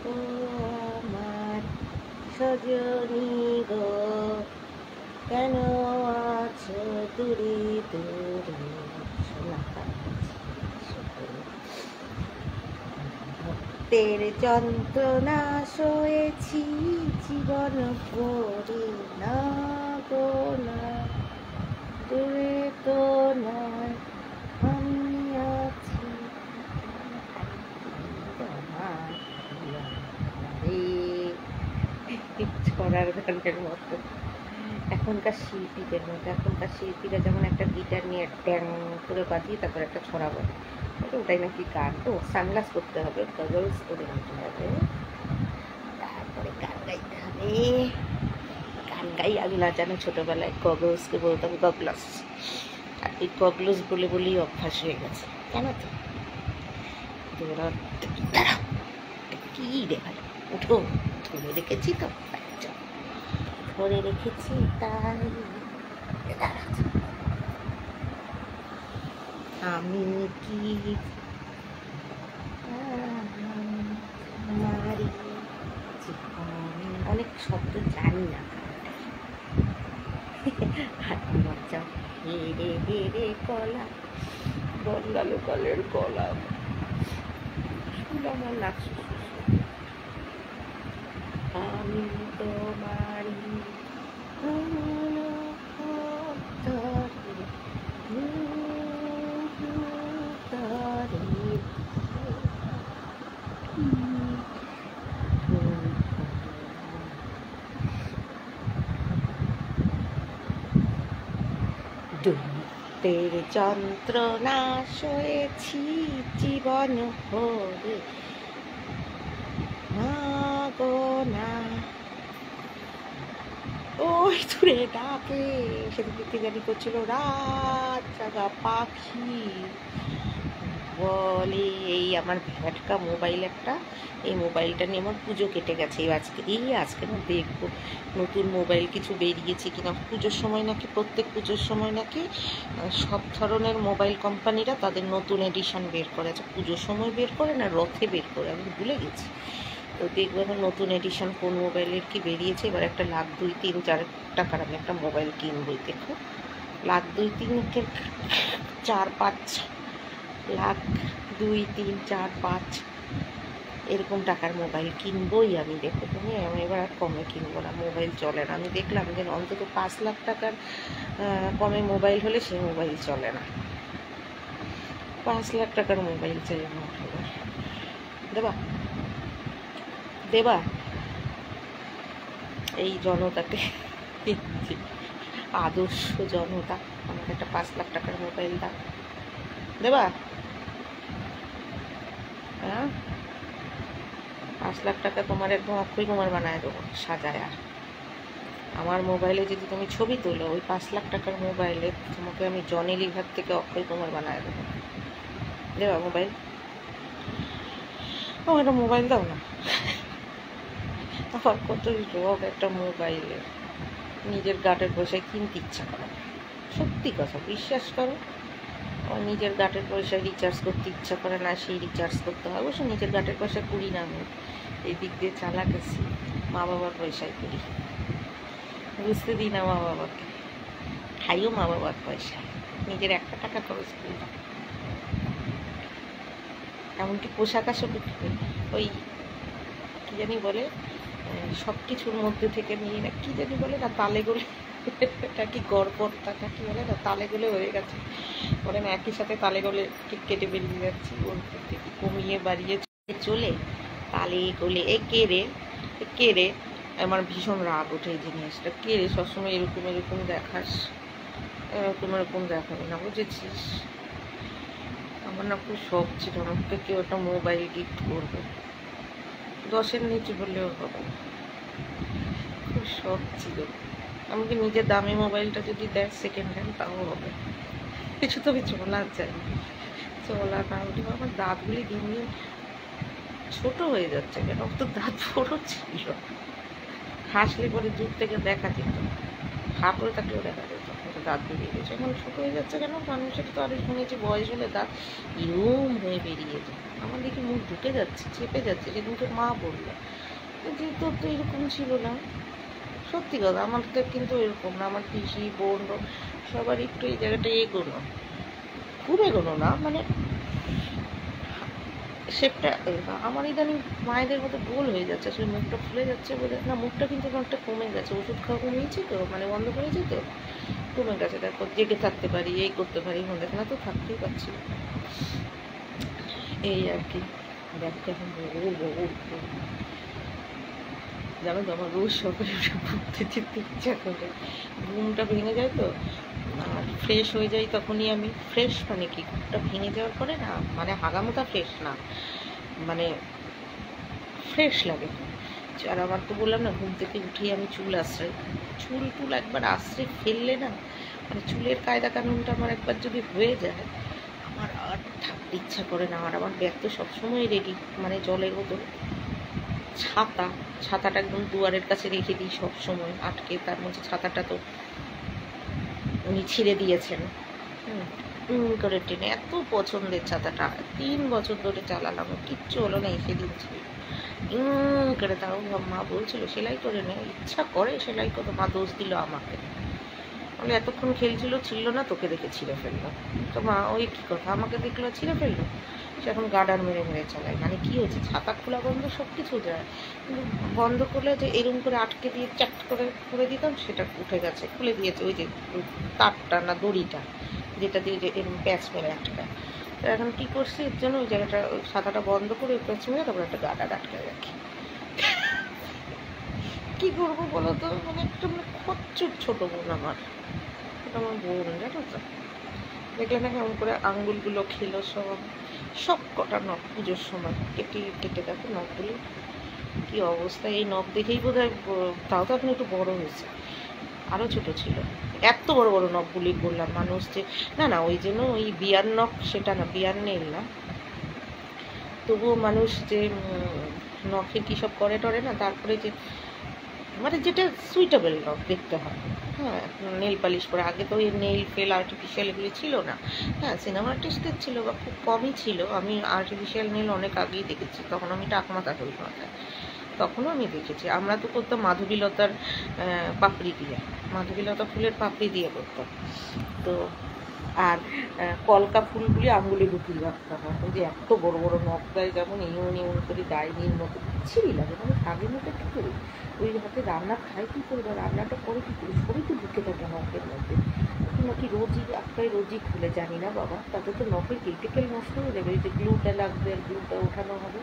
ও আমার সজনী গো, কেন আছো দূরে দূরে? ভক্তের যন্ত্রণা সয়েছি জীবন ভরে, না গো না, দূরে তো নয়, আমি আছি তোমার ছড়ার গানের মতো। এখনকার শিল্পীদের মতো, এখনকার শিল্পীরা যেমন একটা গিটার নিয়ে ড্যাং করে বাজিয়ে তারপর একটা ছড়া বলে, ওটাই নাকি গান। তো সানগ্লাস করতে হবে, গগলস করে নিতে হবে, তারপরে গান গাইতে হবে। গান গাই আমি না জানি, ছোটোবেলায় গগলসকে বলতাম গগলস, আর এই গগলস বলে বলেই অভ্যাস হয়ে গেছে, কেন তো কি দেখায়, উঠো, ধরে রেখেছি তো, ধরে রেখেছি তাই। আমি কি মারি অনেক শব্দ জানি না। মজা হেরে হেরে কলা, বদলালো কলের কলা, আমার লাগছে। আমি তোমারি দুঃখের যন্ত্রণা সয়েছি জীবন ভরে, না গো না। ওই দূরে ডাকে, সেদিকে জানি করছিল রাত জাগা পাখি বলে। এই আমার ভ্যাটকা মোবাইল একটা, এই মোবাইলটা নিয়ে আমার পুজো কেটে গেছে। আজকে না দেখবো নতুন মোবাইল কিছু বেরিয়েছে কিনা। পুজোর সময় নাকি, প্রত্যেক পুজোর সময় নাকি সব ধরনের মোবাইল কোম্পানিরা তাদের নতুন এডিশন বের করে। আচ্ছা, পুজোর সময় বের করে না রথে বের করে, আমি ভুলে গেছি। তো দেখবো এখন নতুন এডিশন কোন মোবাইলের কি বেরিয়েছে। এবার একটা 1,00,000, 2,000, 3,000 টাকার আমি একটা মোবাইল কিনবই। দেখো 1,00,000, 2,000, 3,000, 4, 5 লাখ, 2, 3, 4, 5 এরকম টাকার মোবাইল কিনবই আমি। দেখো তুমি, আমি এবার আর কমে কিনবো না, মোবাইল চলে না। আমি দেখলাম যে অন্তত 5 লাখ টাকার কমে মোবাইল হলে সেই মোবাইল চলে না। 5 লাখ টাকার মোবাইল চাই আমার। দেবা দেবা এই জনতাকে, আদর্শ জনতা, আমাকে একটা 5 লাখ টাকার মোবাইল দাও। দেবা? হ্যাঁ, 5 লাখ টাকা তোমার একদম অক্ষয় কুমার বানায় দেবো সাজায়। আর আমার মোবাইলে যদি তুমি ছবি তোলো, ওই 5 লাখ টাকার মোবাইলে তোমাকে আমি জনি লিভার থেকে অক্ষয় কুমার বানায় দেবো। দেবা মোবাইল? আমার একটা মোবাইল দাও না। আমার কত শখ একটা মোবাইলে, নিজের গাটের পয়সায় কিনতে ইচ্ছা করে, সত্যি কথা বিশ্বাস করো। আমার নিজের গাটের পয়সায় রিচার্জ করতে ইচ্ছা করে না, সেই রিচার্জ করতে হয়। অবশ্য নিজের গাটের পয়সা করি না আমি, এই দিক দিয়ে চালাক আছি, মা বাবার পয়সায় করি। বুঝতে দিই না মা বাবাকে, খাইও মা বাবার পয়সা, নিজের একটা টাকা খরচ করি না। এমনকি পোশাক আশাক ওই কী জানি বলে, সব কিছুর মধ্যে থেকে নিয়ে না, কী জানি বলে না, তালে গোলে, এটা কি গড়পড়তাটা কি বলে না, তালে গোলে হয়ে গেছে বলে না, একই সাথে তালে গোলে ঠিক কেটে বেরিয়ে যাচ্ছি, ওর থেকে কমিয়ে বাড়িয়ে চলে তালে গোলে। কে রে, আমার ভীষণ রাগ ওঠে এই জিনিসটা। কে রে, সবসময় এরকম এরকম দেখাস, এরকম দেখাবি না, বুঝেছিস? আমার না খুব শখ ছিল আমাকে কেউ একটা মোবাইল গিফট করবে, 10-এর নিচে হলেও হবে, খুব শখ ছিল। আমাকে নিজের দামি মোবাইলটা যদি দেয় সেকেন্ড হ্যান্ড তাও হবে, কিছু তো আমি চলার চাই, চলা না হলে আমার দাঁতগুলি দিন দিন ছোট হয়ে যাচ্ছে। কেন তো দাঁত বড় ছিল, হাসলে পরে দূর থেকে দেখা যেত, হা করে থাকলেও দেখা যেত দাঁত বেরিয়ে গেছে। এখন ছোট হয়ে যাচ্ছে কেন? মানুষের তো আরো শুনেছি বয়স হলে দাঁত ইরম হয়ে বেরিয়ে যায়, আমার দেখি মুখ ঢুকে যাচ্ছে, চেপে যাচ্ছে। সেদিনকে মা বললো যে তোর তো এরকম ছিল না। সত্যি কথা, আমার তো কিন্তু এরকম না। আমার পিসি বোন সবার একটু এই জায়গাটা এগোনো, খুব এগোনো না, মানে শেপটা। আমার ইদানিং মায়েদের মতো গোল হয়ে যাচ্ছে, আসলে মুখটা ফুলে যাচ্ছে বলে না। মুখটা কিন্তু অনেকটা কমে গেছে, ওষুধ খাওয়া কমিয়েছি তো, মানে বন্ধ করেছি তো, কমে গেছে। দেখো জেগে থাকতে পারি, এই করতে পারি, দেখো না তো থাকতেই পারছি না, এই আর কি। দেখো এখন জানো তো আমার রোজ সকালে ঘুরতে যেতে ইচ্ছা করে, ঘুমটা ভেঙে যায় তো, আর ফ্রেশ হয়ে যাই তখনই আমি। ফ্রেশ মানে কি, ঘুমটা ভেঙে যাওয়ার পরে না, মানে হাগামোটা ফ্রেশ না, মানে ফ্রেশ লাগে। আর আমার তো বললাম না, ঘুম থেকে উঠেই আমি চুল আশ্রয়, চুল টুল একবার আশ্রয় ফেললে না, মানে চুলের কায়দা কানুনটা আমার একবার যদি হয়ে যায়, আমার আর থাকতে ইচ্ছা করে না। আর আমার ব্যাগ তো সবসময় রেডি, মানে জলের বোতল, ছাতাটা একদম দুয়ারের কাছে রেখে দিই সবসময় আটকে। তার মধ্যে ছাতাটা তো উনি ছিঁড়ে দিয়েছেন করে টেনে, এত পছন্দের ছাতাটা, 3 বছর ধরে চালালাম, কিচ্ছু হলো না। সেদিন ছিল করে, তাও মা বলছিল সেলাই করে নে, ইচ্ছা করে সেলাই করতে, মা দোষ দিল আমাকে, বলে এতক্ষণ খেলছিল, ছিল না, তোকে দেখে ছিঁড়ে ফেললো। তো মা ওই কী কথা, আমাকে দেখলো ছিঁড়ে ফেললো। সে এখন গার্ডার মেরে মেরে চালায়, মানে কী হয়েছে, ছাতা খোলা বন্ধ সব কিছু যায়, কিন্তু বন্ধ করলে যে এরকম করে আটকে দিয়ে চ্যাট করে দিতাম, সেটা উঠে গেছে, খুলে দিয়েছে ওই যে তারটা না দড়িটা, যেটা দিয়ে যে এরকম প্যাচ মেরে আটকায়। তো এখন কী করছি, এর জন্য ওই জায়গাটা, ওই ছাতাটা বন্ধ করে ওই প্যাচ মেরে তারপর একটা গার্ডার আটকে রাখি। কী করবো বলো তো, মানে একটা মানে খচ্চুর ছোটো বোন আমার, ওটা আমার বোন, জানো তো। দেখলে না কেমন করে আঙ্গুলগুলো খেলো সব কটা নখ পুজোর সময় কেটে কেটে, দেখো নখগুলো কী অবস্থা। এই নখ দেখেই বোধ হয়, তাও তো এখন একটু বড় হয়েছে, আরও ছোট ছিল। এত বড় বড় নখগুলি করলাম, মানুষ যে না ওই জন্য ওই বিয়ার নখ, সেটা না, বিয়ার নেই না, তবুও মানুষ যে নখের কী সব করে টরে না, তারপরে যে মানে যেটা সুইটেবল নখ দেখতে হয়। হ্যাঁ, নেল পালিশ করে, আগে তো ওই নেল ফেল আর্টিফিশিয়াল এগুলি ছিল না। হ্যাঁ, সিনেমা আর্টিস্টদের ছিল বা খুব কমই ছিল। আমি আর্টিফিশিয়াল নেল অনেক আগেই দেখেছি, তখন আমি টাকমাথা করি মাথায়, তখনও আমি দেখেছি। আমরা তো করতাম মাধবীলতার পাপড়ি দিয়ে, মাধবীলতা ফুলের পাপড়ি দিয়ে করতাম তো। আর কলকা ফুলগুলি আঙুলে ঢুকিয়ে রাখতাম। এখন যে এত বড় বড় নখ দেয়, যেমন ইউন করে ডাইনির মতো, ছিঁড়ি লাগে, মানে আগের মতো কী করি, ওই হাতে রান্না খাই কী করবো, রান্নাটা করে কী করি, সবই তো ঢুকে থাকে নখের মধ্যে। নাকি রোজই একটাই রোজই খুলে, জানি না বাবা, তাতে তো নখের ক্রিটিক্যাল নষ্ট হয়ে যাবে, এই যে গ্লুটা লাগবে আর গ্লুটা ওঠানো হবে,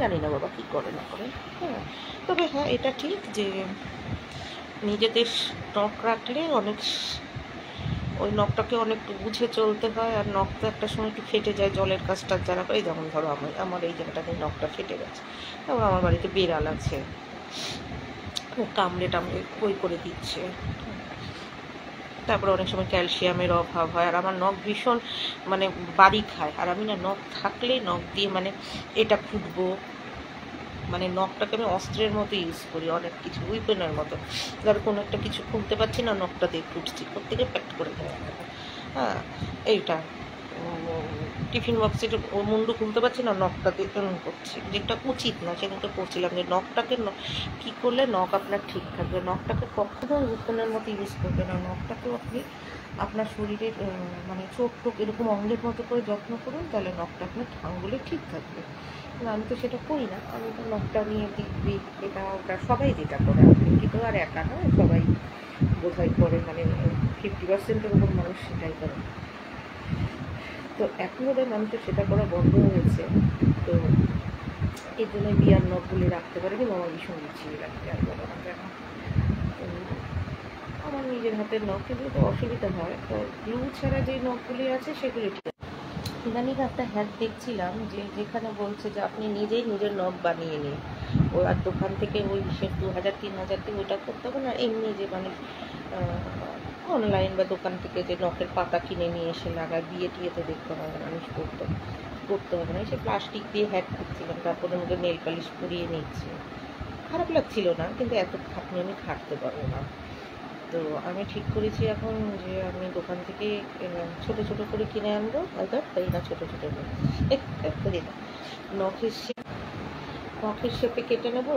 জানি না বাবা কী করে না করে। হ্যাঁ, তবে হ্যাঁ এটা ঠিক যে নিজেদের নখ রাখলে অনেক, ওই নখটাকে অনেক বুঝে চলতে হয়। আর নখ তো একটা সময় একটু ফেটে যায়, জলের কাজটা যারা করে, যেমন ধরো আমার এই জায়গাটাতে নখটা ফেটে গেছে, তারপর আমার বাড়িতে বেড়াল আছে, কামড়ে টামড়ে বই করে দিচ্ছে, তারপরে অনেক সময় ক্যালসিয়ামের অভাব হয়। আর আমার নখ ভীষণ মানে বাড়ি খায়, আর আমি না নখ থাকলেই নখ দিয়ে মানে এটা ফুটবো, মানে নখটাকে আমি অস্ত্রের মতো ইউজ করি, অনেক কিছু উইপেনের মতো। ধরো কোনো একটা কিছু খুলতে পারছি না, নখটা দিয়ে ফুটছি, প্রত্যেকে প্যাক্ট করে দেয়। হ্যাঁ, এইটা টিফিন বক্সের মুন্ডু খুলতে পারছি না, নখটা দিয়ে করছি, যেটা উচিত না। সেদিনকে পড়ছিলাম যে নখটাকে কী করলে নখ আপনার ঠিক থাকবে। নখটাকে কখনো উইপেনের মতো ইউজ করবে না, নখটাকেও আপনি আপনার শরীরের মানে চোখ টোক এরকম অঙ্গের মতো করে যত্ন করুন, তাহলে নখটা আপনার আঙুলে ঠিক থাকবে। আমি তো সেটা করি না, আমি তো নখটা নিয়ে দিই, এটা ওটা সবাই যেটা করে, আপনি কিন্তু আর একা নয়, সবাই বোধহয় করে, মানে 50%-এর উপর মানুষ সেটাই করে। তো এখন বোধহয় মানুষের সেটা করা বন্ধ হয়েছে, তো এই জন্য বিয়ার নখগুলি রাখতে পারে, কিন্তু আমার ভীষণ ইচ্ছে রাখতে, আর বলো না কেন। আমার নিজের হাতের নখ, কিন্তু তো অসুবিধা হয়, তো গ্লু ছাড়া যে নখগুলি আছে সেগুলি ঠিক। ইদানিং একটা হ্যাক দেখছিলাম যে যেখানে বলছে যে আপনি নিজেই নিজের নখ বানিয়ে নিন, ও আর দোকান থেকে ওই সে 2000-3000 দিয়ে ওইটা করতে হবে না, এমনি যে মানে অনলাইন বা দোকান থেকে যে নখের পাতা কিনে নিয়ে এসে লাগায়, বিয়ে টিয়েতে দেখতে হবে না, মানুষ করতে হবে না। সে প্লাস্টিক দিয়ে হ্যাক করছিলাম, তারপরে মধ্যে নেল পালিশ পরিয়ে নিচ্ছি, খারাপ লাগছিল না, কিন্তু এত খাটনি আমি খাটতে পারবো না। তো আমি ঠিক করেছি এখন যে আমি দোকান থেকে ছোটো ছোটো করে কিনে আনবো, তাই না, ছোটো ছোটো করে নখের নখের শেপে কেটে নেবো,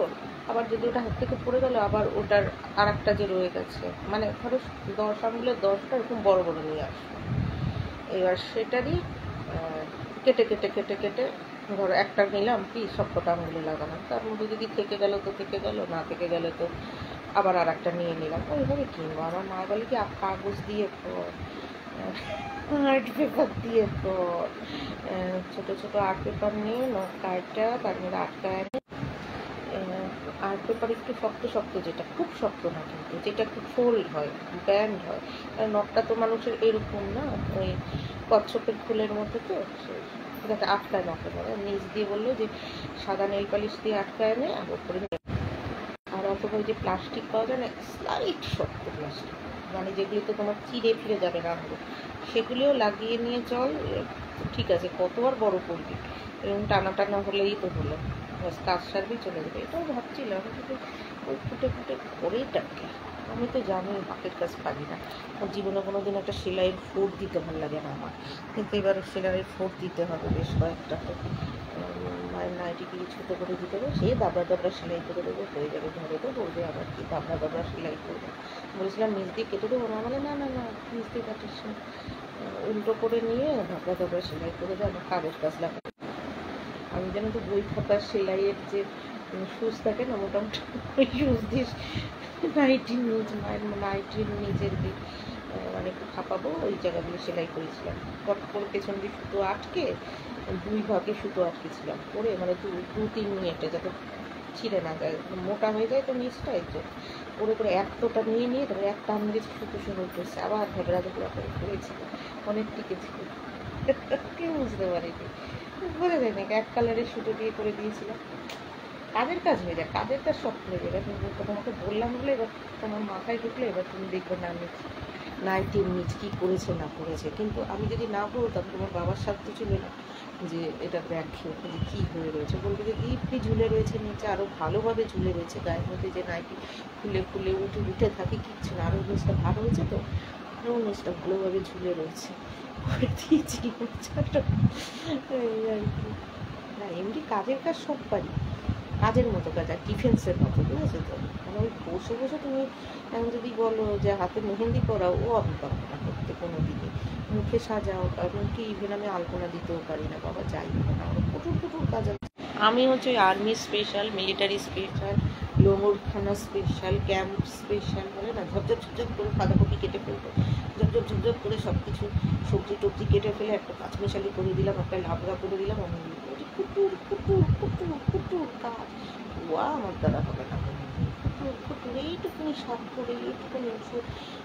আবার যদি ওটা হাত থেকে পড়ে গেল আবার ওটার আর একটা যে রয়ে গেছে, মানে ধরো 10 আঙুলের 10টা এরকম বড় বড় নিয়ে আসবো। এবার সেটারই কেটে কেটে কেটে কেটে ধরো একটা নিলাম কি সবকটা আঙুলে লাগানো, তার মধ্যে যদি থেকে গেল তো থেকে গেল, না থেকে গেলে তো আবার আর একটা নিয়ে নিলাম, ওইভাবে কিনবো। আমার মা বলে কি কাগজ দিয়ে কর, আর্ট পেপার দিয়ে কর, ছোটো ছোটো আর্ট পেপার নিয়ে নখটা তার মধ্যে আটকায় আর্ট পেপার একটু শক্ত শক্ত, যেটা খুব শক্ত না কিন্তু যেটা একটু ফোল্ড হয়, ব্যান্ড হয়। আর নখটা তো মানুষের এরকম না, ওই কচ্ছপের ফুলের মধ্যে, তো যাতে আটকায় নখে পড়ে। নিচ দিয়ে বললো যে সাদা নেল পালিশ দিয়ে আটকায় নেয়, আর ওপরে আর অথবা ওই যে প্লাস্টিক পাওয়া যায় না, স্লাইট শক্ত প্লাস্টিক, মানে যেগুলিতে তোমার চিড়ে ফিরে যাবে না আঙুল, সেগুলিও লাগিয়ে নিয়ে চল, ঠিক আছে কত আর বড় করবি, এরকম টানা টানা হলেই তো হলো, কাজ সারবি চলে যাবে। এটাও ভাবছিলাম কিন্তু ওই ফুটে ফুটে করেই টাকে, আমি তো জানি হাতের কাজ পারি না, ওর জীবনে কোনো দিন একটা সেলাইয়ের ফোড় দিতে ভালো লাগে না আমার, কিন্তু এবার সেলাইয়ের ফোড় দিতে হবে বেশ কয়েকটা। তো মায়ের নাইটিগুলি ছোটো করে দিতে হবে, সে দাবড়া দাবড়া সেলাই করে দেবো, হয়ে যাবে, ধরে তো বলবে আবার কি দাবড়া দাবড়া সেলাই করবো। বলেছিলাম নিচ দিয়ে কেটে দেবো, না মানে না না না নিচ দিয়ে কাটিস না, উল্টো করে নিয়ে দাবড়া দাবড়া সেলাই করে দেবো, আমার কাগজ কাজ লাগে। আমি যেন তো বই খাতার সেলাইয়ের যে শুজ থাকে না, মোটামুটি ওই শুজ দিয়ে নাইটির নিচ, মায়ের নাইটির নিচের দিক মানে একটু খাপাবো, ওই জায়গাগুলো সেলাই করেছিলাম। পট করে পেছন দিয়ে সুতো আটকে 2 ভাগে সুতো আটকেছিলাম করে, মানে 2-3 মিনিটে যাতে ছিঁড়ে না যায়, মোটা হয়ে যায় তো নিচটা, এই জন্য করে করে এতটা নিয়ে নিয়ে তারপরে একটা আমি সুতো শুরু করছে, আবার ঝগড়া ঝগড়া করে করেছিল, অনেক টিকেছিল। কেউ বুঝতে পারিনি, বোঝা যায় না, এক কালারের সুতো দিয়ে করে দিয়েছিলাম। কাজের কাজ হয়ে যায়, কাজের কাজ শক্ত হয়ে যায়। এবার তোমাকে বললাম বলে এবার তোমার মাথায় ঢুকলে এবার তুমি দেখবে না আমি নাইটির নিচ কী করেছে না করেছে। কিন্তু আমি যদি না বলতাম, তোমার বাবার সাথে ছিল না যে এটা দেখে যে কী হয়ে রয়েছে, বলতে যে দিব্যি ঝুলে রয়েছে নিচে, আরও ভালোভাবে ঝুলে রয়েছে, গায়ের মধ্যে যে নাইটি ফুলে ফুলে উঠে উঠে থাকে কিচ্ছু না, আরও নিচটা ভালো হয়েছে, তো আরও নিচটা ভালোভাবে ঝুলে রয়েছে করে দিয়েছি। এই আর কি, না এমনি কাজের কাজ সব পারি, কাজের মতো কাজ, আর ডিফেন্সের মতো, বুঝেছো তো। মানে ওই বসে বসে তুমি এখন যদি বলো যে হাতে মেহেন্দি করাও, ও আমি পারবো না করতে কোনো দিনই, মুখে সাজাও, এমনকি ইভেন আমি আলপনা দিতেও পারি না, বাবা যাই না, আমার প্রচুর প্রচুর কাজ আছে। আমি হচ্ছে আর্মি স্পেশাল, মিলিটারি স্পেশাল, লোমরখানা স্পেশাল, ক্যাম্প স্পেশাল, বলে না ঝপঝপ ঝপঝপ করে বাঁধাকপি কেটে ফেলবো, ঝপঝপ ঝপঝপ করে সব কিছু সবজি টবজি কেটে ফেলে একটা পাঁচমিশালি করে দিলাম, একটা লাবড়া করে দিলাম, আমি কুটুর কুটুর কুটুর কুটুর কাজ, ওয়া আমার দ্বারা হবে না, কুটুর কুটুর এইটুকুনি সাফ করে এইটুকুনি ওষুধ,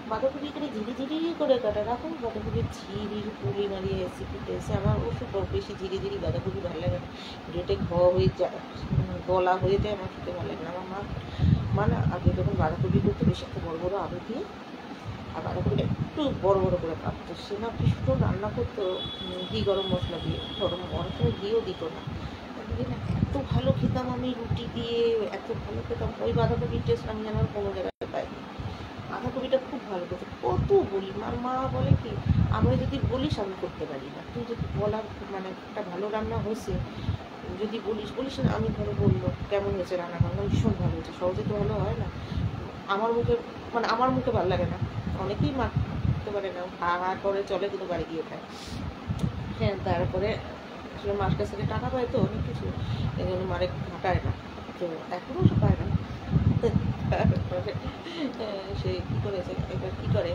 বাঁধাকপি করে ঝিরি ঝিরি করে কাটা রাখুন, বাঁধাকপির ঝিরির পুলি মারিয়ে এসে ফুটে এসে, আমার ওষুধ বেশি ঝিরি ঝিরি বাঁধাকপি ভালো লাগে না, গেটে ঘ হয়ে যায়, গলা হয়ে যায়, আমার খেতে ভালো লাগে না। আমার মা না আগে যখন বাঁধাকপি করতে বেশি একটু বড়ো বড়ো আলু দিয়ে আর বাঁধাকপিটা একটু বড়ো বড়ো করে কাটতো, সে না কি সুন্দর রান্না করতো, ঘি গরম মশলা দিয়ে, গরম অনেক সময় ঘিও দিত না, এত ভালো খেতাম আমি রুটি দিয়ে, এত ভালো খেতাম। ওই বাঁধাকপির টেস্ট আমি যেন কোনো জায়গায় পাইনি, বাঁধাকপিটা খুব ভালো করতো। কত বলি, মা বলে কি আমি যদি বলিস আমি করতে পারি না, তুই যদি বলার মানে একটা ভালো রান্না হয়েছে যদি বলিস না, আমি ধরো বললো কেমন হয়েছে রান্না, রান্না ভীষণ ভালো হয়েছে, সহজে তো ভালো হয় না, আমার মুখে মানে আমার মুখে ভালো লাগে না, অনেকেই মারতে পারে না, হা করে চলে কিন্তু বাড়ি গিয়ে খায়। হ্যাঁ, তারপরে আসলে মার কাছ থেকে টাকা পায় তো অনেক কিছু, এই জন্য মারে ঘাটায় না, তো এখনও সে পায় না। তারপরে সে কী করেছে, এবার কী করে,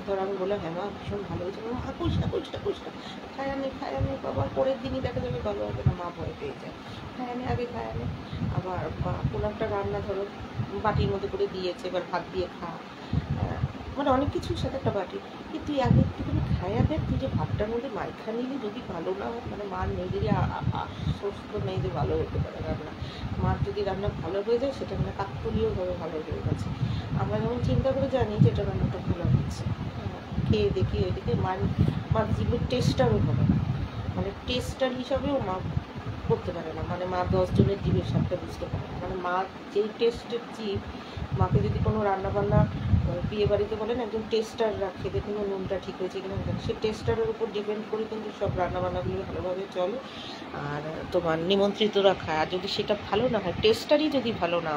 ধর আমি বললাম হ্যাঁ মা ভীষণ ভালো হয়েছে, মা কইস না খায় আমি বাবা, পরের দিনই দেখা যাবে ভালো হবে না, মা ভয় পেয়ে যায়, আগে খায় আনে। আবার কোনো একটা রান্না ধরো বাটির মধ্যে করে দিয়েছে, এবার ভাত দিয়ে খা, মানে অনেক কিছুর সাথে একটা বাটি, কিন্তু তুই আগে একটুখানি খায়া দেখ, তুই যে ভাতটার মধ্যে মাইখা নিলি যদি ভালো না হয়, মানে মার নিজেরই আশ্বস্ত নেই যে ভালো হতে পারে রান্না, মার যদি রান্না ভালো হয়ে যায় সেটা মানে কাকতলীয়ভাবে ভালো হয়ে গেছে, আমরা যেমন চিন্তা করে জানি যে এটা রান্নাটা ভালো হচ্ছে, খেয়ে দেখি ওইদিকে মার জীবের টেস্টারও হবে না, মানে টেস্টার হিসাবেও মা করতে পারে না, মানে মা 10 জনের জীবের স্বাদটা বুঝতে পারে না, মানে মা যেই টেস্টের জীব, মাকে যদি কোনো রান্নাবান্না বিয়ে বাড়িতে বলেন একজন টেস্টার রাখে, দেখুন নুনটা ঠিক হয়েছে কিনা। সে টেস্টারের উপর ডিপেন্ড করে কিন্তু সব রান্নাবান্নাগুলো ভালোভাবে চলে। আর তোমার নিমন্ত্রিত রাখা, আর যদি সেটা ভালো না হয়, টেস্টারই যদি ভালো না